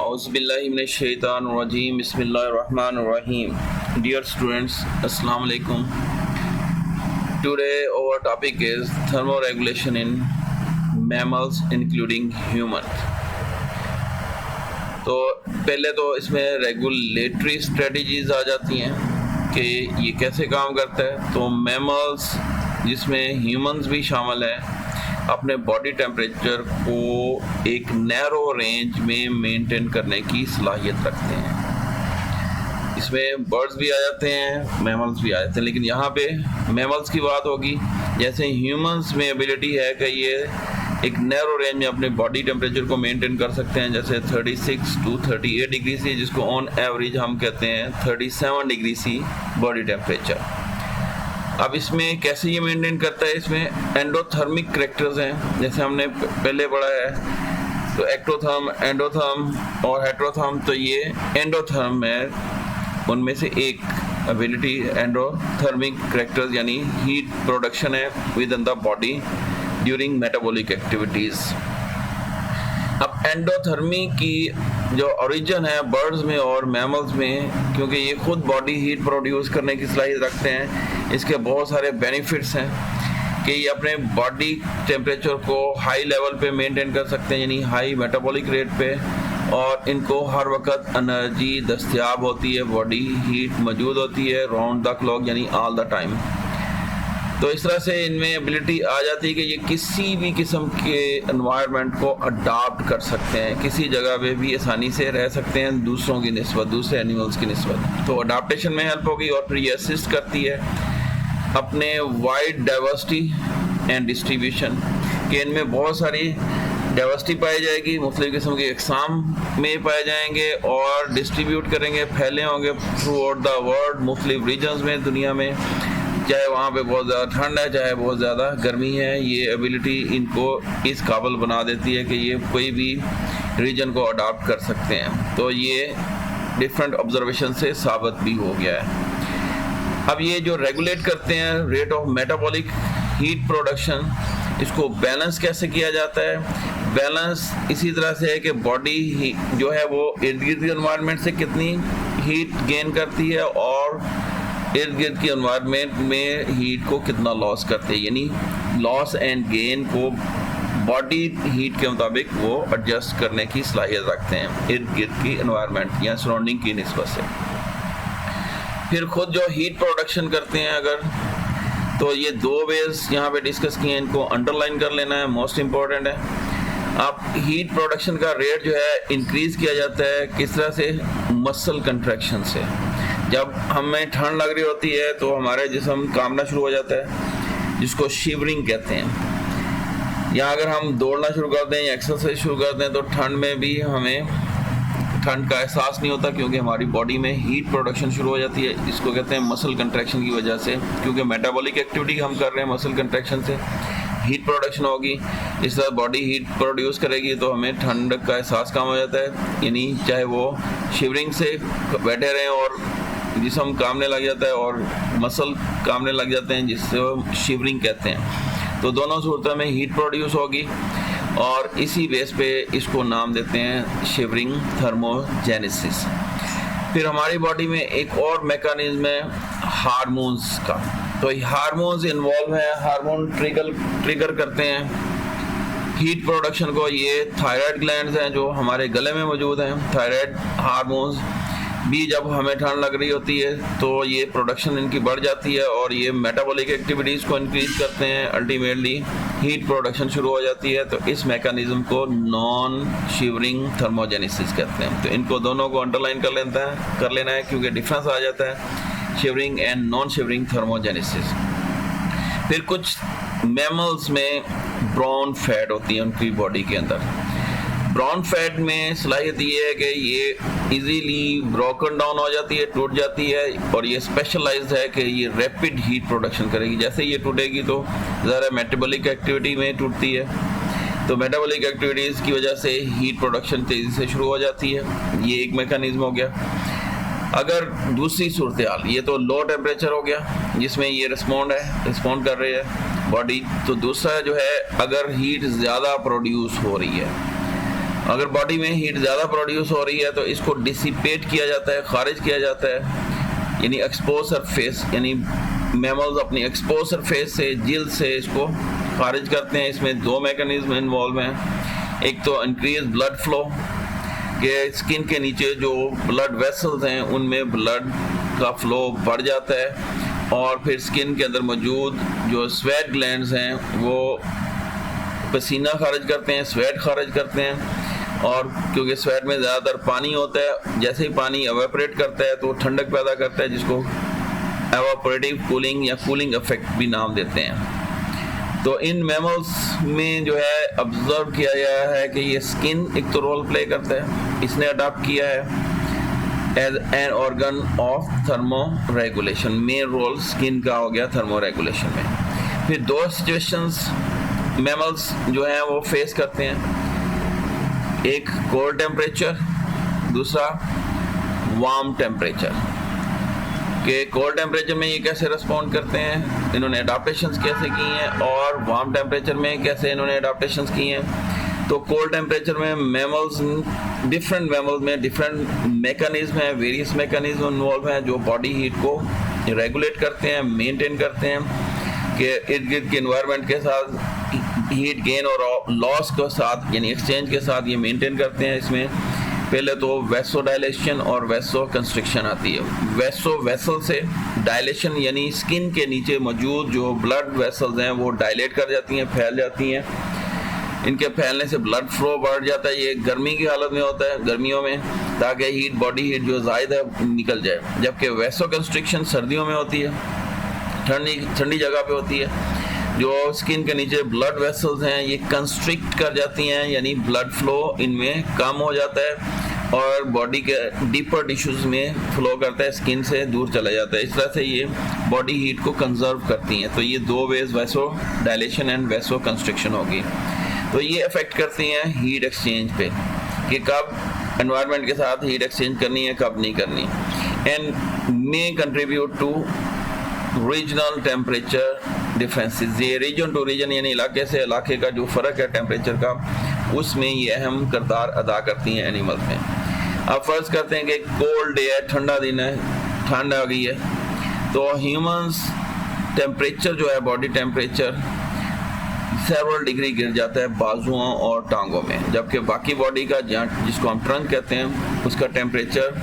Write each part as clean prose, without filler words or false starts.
Auzubillahiminash-shaytanir-rajim. Bismillahir-rahmanir-rahim. Dear students, Assalamu alaikum. Today our topic is thermoregulation in mammals including humans. तो पहले तो इसमें regulatory strategies आ जाती हैं कि ये कैसे काम करता है। तो मैमल्स जिसमें ह्यूमंस भी शामिल हैं अपने बॉडी टेम्परेचर को एक नैरो रेंज में मेंटेन करने की सलाहियत रखते हैं। इसमें बर्ड्स भी आ जाते हैं, मैमल्स भी आ जाते हैं, लेकिन यहाँ पे मैमल्स की बात होगी। जैसे ह्यूमंस में एबिलिटी है कि ये एक नैरो रेंज में अपने बॉडी टेम्परेचर को मेंटेन कर सकते हैं, जैसे 36 टू 38 डिग्री सी, जिसको ऑन एवरेज हम कहते हैं 37 डिग्री सी बॉडी टेम्परेचर। अब इसमें कैसे ये मेंटेन करता है, इसमें एंडोथर्मिक करैक्टर्स हैं, जैसे हमने पहले पढ़ा है। तो एक्टोथर्म, एंडोथर्म और हेट्रोथर्म। तो ये एंडोथर्म है, उनमें से एक एबिलिटी एंडोथर्मिक करैक्टर्स यानी हीट प्रोडक्शन है with in the body during metabolic activities. अब एंडोथर्मी की जो ओरिजिन है बर्ड्स में और मैमल्स में, क्योंकि ये खुद बॉडी हीट प्रोड्यूस करने की सलाहियत रखते हैं, इसके बहुत सारे बेनिफिट्स हैं कि ये अपने बॉडी टेम्परेचर को हाई लेवल पे मेंटेन कर सकते हैं, यानी हाई मेटाबॉलिक रेट पे, और इनको हर वक्त एनर्जी दस्तयाब होती है, बॉडी हीट मौजूद होती है राउंड द क्लॉक यानी ऑल द टाइम। तो इस तरह से इनमें एबिलिटी आ जाती है कि ये किसी भी किस्म के एनवायरनमेंट को अडाप्ट कर सकते हैं, किसी जगह पे भी आसानी से रह सकते हैं दूसरों की निस्बत, दूसरे एनिमल्स की निस्बत। तो अडाप्टेशन में हेल्प होगी और फिर ये असिस्ट करती है अपने वाइड डाइवर्सिटी एंड डिस्ट्रीब्यूशन, कि इनमें बहुत सारी डाइवर्सिटी पाई जाएगी, मुख्तलिफ किस्म के अक़साम में पाए जाएंगे और डिस्ट्रीब्यूट करेंगे, फैले होंगे थ्रू आउट द वर्ल्ड, मुख्तलिफ रीजन्स में दुनिया में, चाहे वहाँ पे बहुत ज़्यादा ठंड है चाहे बहुत ज़्यादा गर्मी है। ये एबिलिटी इनको इस काबिल बना देती है कि ये कोई भी रीजन को अडॉप्ट कर सकते हैं। तो ये डिफरेंट ऑब्जर्वेशन से साबित भी हो गया है। अब ये जो रेगुलेट करते हैं rate of metabolic heat production, इसको बैलेंस कैसे किया जाता है? बैलेंस इसी तरह से है कि बॉडी जो है वो इर्द गिर्द के एनवायरनमेंट से कितनी हीट गेन करती है और इर्द गिर्द के एनवायरनमेंट में हीट को कितना लॉस करते हैं, यानी लॉस एंड गेन को बॉडी हीट के मुताबिक वो एडजस्ट करने की सलाहियत रखते हैं इर्द गिर्द की एनवायरनमेंट या सराउंडिंग की निस्बत से। फिर खुद जो हीट प्रोडक्शन करते हैं अगर, तो ये दो वेज यहाँ पे डिस्कस किए हैं, इनको अंडरलाइन कर लेना है, मोस्ट इम्पॉर्टेंट है। अब हीट प्रोडक्शन का रेट जो है इंक्रीज़ किया जाता है किस तरह से? मसल कंट्रैक्शन से। जब हमें ठंड लग रही होती है तो हमारे जिस्म कांपना शुरू हो जाता है, जिसको शिवरिंग कहते हैं। या अगर हम दौड़ना शुरू कर दें या एक्सरसाइज शुरू कर दें तो ठंड में भी हमें ठंड का एहसास नहीं होता, क्योंकि हमारी बॉडी में हीट प्रोडक्शन शुरू हो जाती है। इसको कहते हैं मसल कंट्रैक्शन की वजह से, क्योंकि मेटाबॉलिक एक्टिविटी हम कर रहे हैं, मसल कंट्रैक्शन से हीट प्रोडक्शन होगी। इस तरह बॉडी हीट प्रोड्यूस करेगी तो हमें ठंड का एहसास कम हो जाता है, यानी चाहे वो शिवरिंग से बैठे रहें और जिस्म कांपने लग जाता है और मसल कांपने लग जाते हैं, जिससे वो शिवरिंग कहते हैं। तो दोनों सूरतों में हीट प्रोड्यूस होगी और इसी बेस पे इसको नाम देते हैं शिवरिंग थर्मोजेनेसिस। फिर हमारी बॉडी में एक और मैकेनिज्म है हार्मोन्स का। तो हार्मोन्स इन्वॉल्व है, हार्मोन ट्रिगर करते हैं हीट प्रोडक्शन को। ये थायराइड ग्लैंड्स हैं जो हमारे गले में मौजूद हैं। थायराइड हार्मोन्स भी जब हमें ठंड लग रही होती है तो ये प्रोडक्शन इनकी बढ़ जाती है और ये मेटाबॉलिक एक्टिविटीज़ को इंक्रीज करते हैं, अल्टीमेटली हीट प्रोडक्शन शुरू हो जाती है। तो इस मैकेनिज्म को नॉन शिवरिंग थर्मोजेनेसिस कहते हैं। तो इनको दोनों को अंडरलाइन कर लेना है क्योंकि डिफरेंस आ जाता है shivering and non shivering thermogenesis. फिर कुछ मैमल्स में ब्राउन फैट होती है उनकी बॉडी के अंदर। ब्राउन फैट में सलाहियत ये है कि ये इजीली ब्रोकन डाउन हो जाती है, टूट जाती है, और ये स्पेशलाइज्ड है कि ये रैपिड हीट प्रोडक्शन करेगी। जैसे ये टूटेगी तो ज़रा मेटाबॉलिक एक्टिविटी में टूटती है, तो मेटाबॉलिक एक्टिविटीज़ की वजह से हीट प्रोडक्शन तेज़ी से शुरू हो जाती है। ये एक मैकेनिज्म हो गया। अगर दूसरी सूरत हाल, ये तो लो टेम्परेचर हो गया जिसमें ये रिस्पॉन्ड कर रही है बॉडी। तो दूसरा जो है, अगर हीट ज़्यादा प्रोड्यूस हो रही है, अगर बॉडी में हीट ज़्यादा प्रोड्यूस हो रही है तो इसको डिसिपेट किया जाता है, खारिज किया जाता है, यानी एक्सपोज सरफेस, यानी मैमल्स अपनी एक्सपोज सरफेस से, जिल्द से इसको खारिज करते हैं। इसमें दो मैकेनिज्म इन्वॉल्व हैं। एक तो इंक्रीज ब्लड फ्लो, के स्किन के नीचे जो ब्लड वेसल्स हैं उनमें ब्लड का फ्लो बढ़ जाता है, और फिर स्किन के अंदर मौजूद जो स्वेट ग्लैंड्स हैं वो पसीना खारिज करते हैं, स्वेट खारिज करते हैं। और क्योंकि स्वेट में ज़्यादातर पानी होता है, जैसे ही पानी एवेपोरेट करता है तो ठंडक पैदा करता है, जिसको एवापोरेटिव कूलिंग या कूलिंग इफेक्ट भी नाम देते हैं। तो इन मैमल्स में जो है ऑब्जर्व किया गया है कि ये स्किन एक तो रोल प्ले करता है, इसने अडॉप्ट किया है as an organ of thermoregulation. Main role skin का हो गया थर्मो रेगुलेशन में। फिर दो सिचुएशंस मैमल्स जो हैं वो फेस करते हैं, एक कोल्ड टेम्परेचर, दूसरा वार्म टेम्परेचर। कि कोल्ड टेम्परेचर में ये कैसे रिस्पॉन्ड करते हैं, इन्होंने अडाप्टेशंस कैसे की हैं, और वार्म टेम्परेचर में कैसे इन्होंने अडाप्टेशंस की हैं। तो कोल्ड टेम्परेचर में मैमल्स, डिफरेंट मैमल्स में डिफरेंट मैकेनिज्म हैं, वेरियस मैकेनिज्म इन्वॉल्व हैं जो बॉडी हीट को रेगुलेट करते हैं, मेंटेन करते हैं, कि इर्द गिर्द के एनवायरनमेंट के साथ हीट गेन और लॉस के साथ, यानी एक्सचेंज के साथ ये मेंटेन करते हैं। इसमें पहले तो वैसो डायलेशन और वैसो कंस्ट्रिक्शन आती है। वैसो वेसल से डायलेशन, यानी स्किन के नीचे मौजूद जो ब्लड वेसल्स हैं वो डायलेट कर जाती हैं, फैल जाती हैं। इनके फैलने से ब्लड फ्लो बढ़ जाता है। ये गर्मी की हालत में होता है, गर्मियों में, ताकि हीट, बॉडी हीट जो ज़ायद है निकल जाए। जबकि वैसो कंस्ट्रिक्शन सर्दियों में होती है, ठंडी जगह पे होती है। जो स्किन के नीचे ब्लड वेसल्स हैं ये कंस्ट्रिक्ट कर जाती हैं, यानी ब्लड फ्लो इनमें कम हो जाता है और बॉडी के डीपर टिश्यूज में फ्लो करता है, स्किन से दूर चला जाता है। इस तरह से ये बॉडी हीट को कंजर्व करती हैं। तो ये दो ways, vasodilation and vasoconstriction होगी। तो ये अफेक्ट करती हैं हीट एक्सचेंज पे, कि कब एनवायरनमेंट के साथ हीट एक्सचेंज करनी है, कब नहीं करनी, and may contribute to regional temperature differences. ये रीजन टू रीजन, यानी इलाके से इलाके का जो फ़र्क है टेम्परेचर का, उसमें ये अहम किरदार अदा करती हैं एनिमल्स में। अब फ़र्ज़ करते हैं कि कोल्ड डे है, ठंडा दिन है, ठंड आ गई है, तो ह्यूमंस टेम्परेचर जो है, बॉडी टेम्परेचर सेवरल डिग्री गिर जाता है बाजुओं और टांगों में, जबकि बाकी बॉडी का, जिसको हम ट्रंक कहते हैं, उसका टेम्परेचर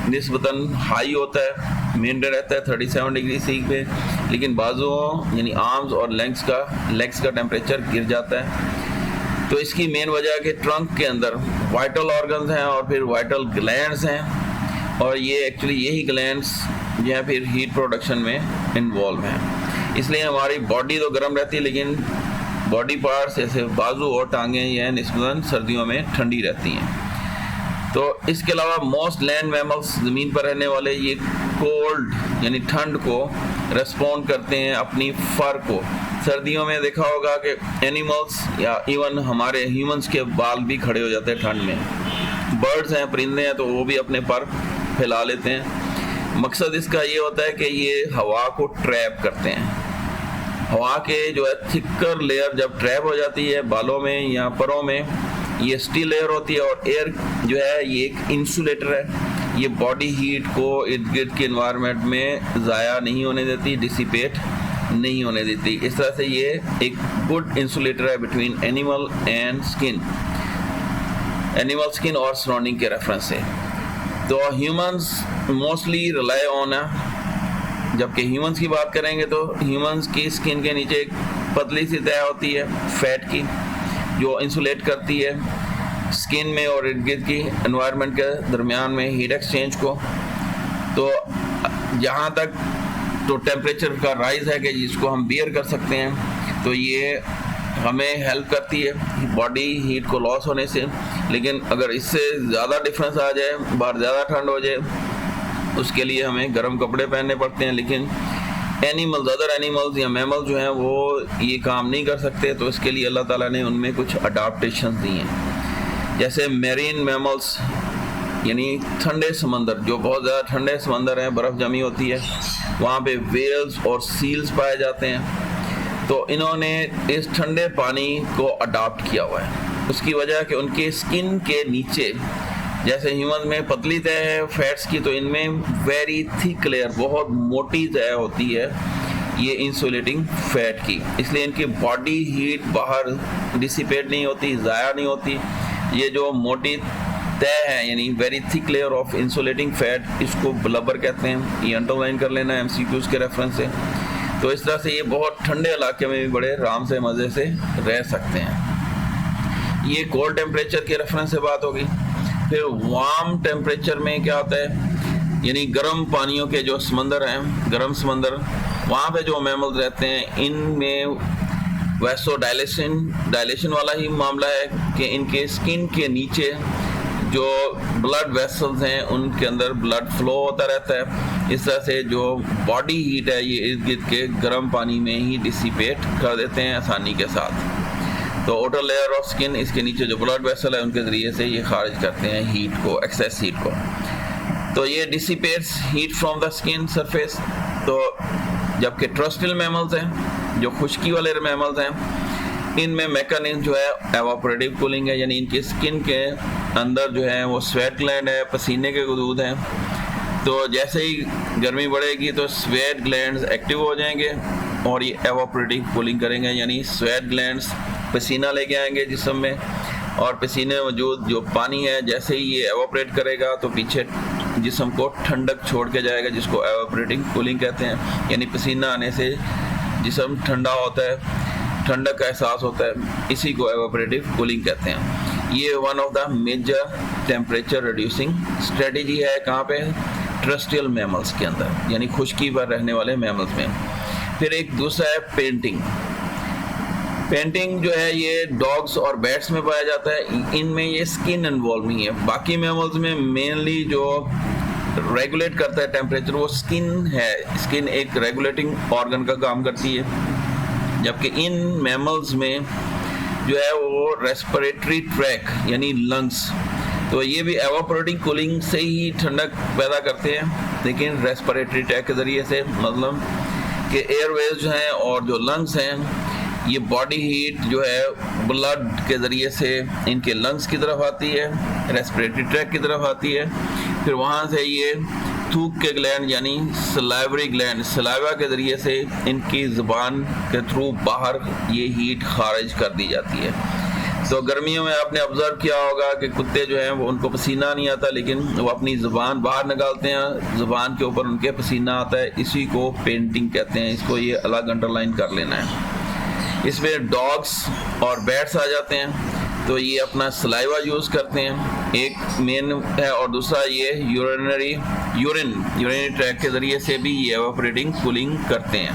निस्बतन हाई होता है, मेंटेन रहता है 37 डिग्री सी पे, लेकिन बाजुओं यानी आर्म्स और लेग्स का टेम्परेचर गिर जाता है। तो इसकी मेन वजह है कि ट्रंक के अंदर वाइटल ऑर्गन्स हैं और फिर वाइटल ग्लैंड्स हैं, और ये एक्चुअली यही ग्लैंड्स जो है फिर हीट प्रोडक्शन में इन्वॉल्व हैं। इसलिए हमारी बॉडी तो गर्म रहती है, लेकिन बॉडी पार्ट्स जैसे बाजू और टांगें यह निस्बतन सर्दियों में ठंडी रहती हैं। तो इसके अलावा मोस्ट लैंड मैमल्स, ज़मीन पर रहने वाले, ये कोल्ड यानी ठंड को रेस्पॉन्ड करते हैं अपनी फर को। सर्दियों में देखा होगा कि एनिमल्स या इवन हमारे ह्यूमंस के बाल भी खड़े हो जाते हैं ठंड में। बर्ड्स हैं, परिंदे हैं, तो वो भी अपने पर फैला लेते हैं। मकसद इसका ये होता है कि ये हवा को ट्रैप करते हैं। हवा के जो है थिकर लेयर जब ट्रैप हो जाती है बालों में या परों में, ये स्टील लेयर होती है, और एयर जो है ये एक इंसुलेटर है। ये बॉडी हीट को इर्द गिर्द के एनवायरनमेंट में ज़ाया नहीं होने देती, डिसिपेट नहीं होने देती। इस तरह से ये एक गुड इंसुलेटर है between animal and skin, animal skin और सराउंडिंग के रेफरेंस से। तो ह्यूमंस मोस्टली रिलाई ऑन है। जबकि ह्यूमंस की बात करेंगे तो ह्यूमंस की स्किन के नीचे एक पतली सी तह होती है फैट की, जो इंसुलेट करती है स्किन में और इर्द गिर्द की एनवायरनमेंट के दरमियान में हीट एक्सचेंज को। तो जहाँ तक तो टेम्परेचर का राइज है कि जिसको हम बियर कर सकते हैं, तो ये हमें हेल्प करती है बॉडी हीट को लॉस होने से। लेकिन अगर इससे ज़्यादा डिफरेंस आ जाए, बाहर ज़्यादा ठंड हो जाए, उसके लिए हमें गर्म कपड़े पहनने पड़ते हैं। लेकिन एनिमल्स, अदर एनिमल्स या मैमल जो हैं वो ये काम नहीं कर सकते, तो इसके लिए अल्लाह ताला ने उनमें कुछ अडाप्टेशन दी हैं। जैसे मेरीन मैमल्स यानी ठंडे समंदर, जो बहुत ज़्यादा ठंडे समंदर हैं, बर्फ़ जमी होती है, वहाँ पे वेल्स और सील्स पाए जाते हैं। तो इन्होंने इस ठंडे पानी को अडाप्ट किया हुआ है। उसकी वजह कि उनके स्किन के नीचे, जैसे ह्यूमन में पतली तह है फैट्स की, तो इनमें वेरी थिक लेयर, बहुत मोटी तह होती है ये इंसुलेटिंग फैट की, इसलिए इनकी बॉडी हीट बाहर डिसिपेट नहीं होती, ज़ाया नहीं होती। ये जो मोटी तह है यानी very thick layer of insulating fat, इसको ब्लबर कहते हैं। ये अंडरलाइन कर लेना MCQs के रेफरेंस से। तो इस तरह से ये बहुत ठंडे इलाके में भी बड़े आराम से मज़े से रह सकते हैं। ये कोल्ड टेम्परेचर के रेफरेंस से बात होगी। फिर वार्म टेम्परेचर में क्या होता है, यानी गर्म पानियों के जो समंदर हैं, गर्म समंदर, वहाँ पे जो मैमल्स रहते हैं इनमें वैसो डायलेशन वाला ही मामला है कि इनके स्किन के नीचे जो ब्लड वेसल्स हैं उनके अंदर ब्लड फ्लो होता रहता है। इस तरह से जो बॉडी हीट है ये इर्द गिर्द के गर्म पानी में ही डिसिपेट कर देते हैं आसानी के साथ। तो आउटर लेयर ऑफ स्किन, इसके नीचे जो ब्लड वेसल है उनके ज़रिए से ये खारिज करते हैं हीट को, एक्सेस हीट को। तो ये dissipates heat from the skin surface. तो जबकि ट्रस्टियल मैमल्स हैं, जो खुश्की वाले मैमल्स हैं, इनमें मैकेनिज्म जो है एवापोरेटिव कूलिंग है, यानी इनके स्किन के अंदर जो है वो स्वेट ग्लैंड है, पसीने के गुदूद हैं। तो जैसे ही गर्मी बढ़ेगी तो स्वेट ग्लैंड्स एक्टिव हो जाएंगे और ये एवापोरेटिव कूलिंग करेंगे, यानी स्वेट ग्लैंड्स पसीना लेके आएंगे जिस्म में, और पसीने मौजूद जो पानी है जैसे ही ये एवापोरेट करेगा तो पीछे जिस्म को ठंडक छोड़ के जाएगा, जिसको एवापोरेटिव कूलिंग कहते हैं। यानी पसीना आने से जिस्म ठंडा होता है, ठंडक का एहसास होता है, इसी को एवापोरेटिव कूलिंग कहते हैं। ये one of the major temperature reducing strategy है। कहाँ पे? ट्रस्टियल मैमल्स के अंदर, यानी खुश्की पर रहने वाले मैमल्स में। फिर एक दूसरा है पेंटिंग। पेंटिंग जो है ये डॉग्स और बैट्स में पाया जाता है, इनमें ये स्किन इन्वॉल्व नहीं है। बाकी मैमल्स में मेनली जो रेगुलेट करता है टेम्परेचर वो स्किन है, स्किन एक रेगुलेटिंग ऑर्गन का काम करती है। जबकि इन मैमल्स में जो है वो रेस्पिरेटरी ट्रैक यानी लंग्स, तो ये भी एवापोरेटिंग कूलिंग से ही ठंडक पैदा करते हैं, लेकिन रेस्पिरेटरी ट्रैक के ज़रिए से, मतलब कि एयरवेज जो हैं और जो लंग्स हैं ये बॉडी हीट जो है ब्लड के ज़रिए से इनके लंग्स की तरफ आती है, रेस्पिरेटरी ट्रैक की तरफ आती है। फिर वहाँ से ये थूक के ग्लैंड यानी सलाइवरी ग्लैंड, सलाइवा के ज़रिए से इनकी ज़ुबान के थ्रू बाहर ये हीट खारिज कर दी जाती है। तो गर्मियों में आपने ऑब्ज़र्व किया होगा कि कुत्ते जो हैं वो, उनको पसीना नहीं आता, लेकिन वो अपनी ज़ुबान बाहर निकालते हैं, ज़ुबान के ऊपर उनके पसीना आता है। इसी को पेंटिंग कहते हैं, इसको ये अलग अंडरलाइन कर लेना है। इसमें डॉग्स और बैट्स आ जाते हैं, तो ये अपना सलाइवा यूज़ करते हैं, एक मेन है, और दूसरा ये यूरिन ट्रैक के ज़रिए से भी ये एवापोरेटिंग कूलिंग करते हैं।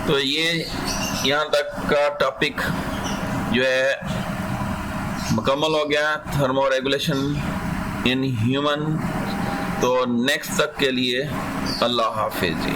तो ये यहाँ तक का टॉपिक जो है मुकम्मल हो गया, थर्मो रेगुलेशन इन ह्यूमन। तो नेक्स्ट तक के लिए अल्लाह हाफिज़ जी।